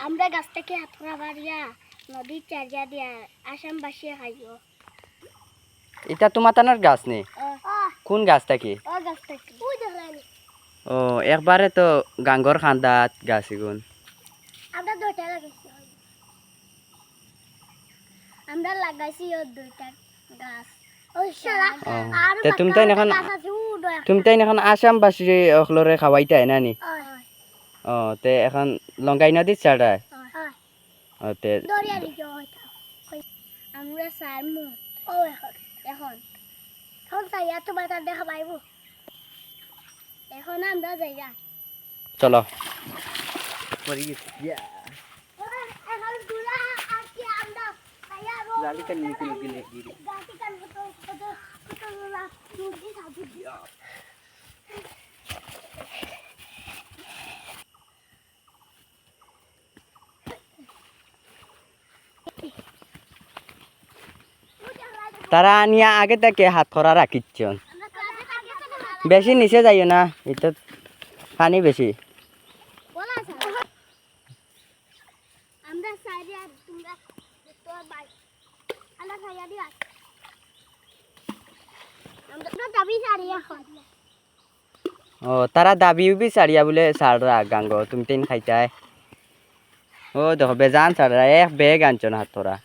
আমরা গাছ থেকে হাতরা বাড়িয়া নদীর চার্জা দিয়া আসামবাসী খাইও। এটা তোমার তানার গাছ নেই? কোন গাছটা কি? ও গাছটা কি? ও একবারে তো গাঙ্গর খান্দাত গাছ এগুন। আমরা দুইটা লাগাইছি। আমরা লাগাইছি ও দুইটা গাছ। তে তুমি তাই এখন আসামবাসী অখলরে খাওয়াইতাই নানি? ও তে এখন লঙ্কাই নদীর চাড়ায়? ও তে আমরা সারমু ও এখন এখন যাইয়া তোমার তার দেখা পাইব। এখন আমরা যাইয়া চলো। তারা আনিয়া আগে থেকে হাত খরা রাখিচ্ছ, বেশি নিচে যাইও না, এটা পানি বেশি। আমরা সাইডে আর তোমরা তোর বাই আমরা খাইয়া দিও। আমরা দাবি সারি এখন। ও তারা দাবি উবি সারিয়া বলে সাররা গাঙ্গ তুমি তিন খাইতাই। ও দেখো বেজান সাররা এক বেগ আনছ না হাত তোরা।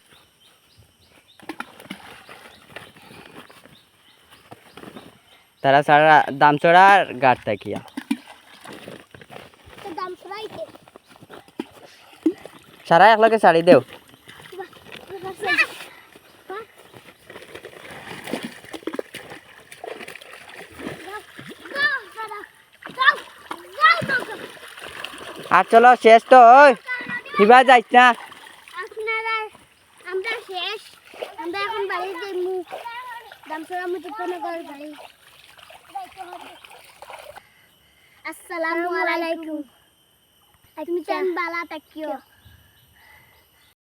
তারা সারা দাম চড়ার গাট থাকিয়া দাম ছড়াইতে সারা একলগে শাড়ি দেও। আর চলো শেষ তো, ওই কিবা যাইছ না। আপনারা আমরা শেষ, আমরা এখন বাড়ি যাইমু। দামছড়া মুজফরনগর বাড়ি। আসসালামু আলাইকুম। তুমি চান বালা তাকিও।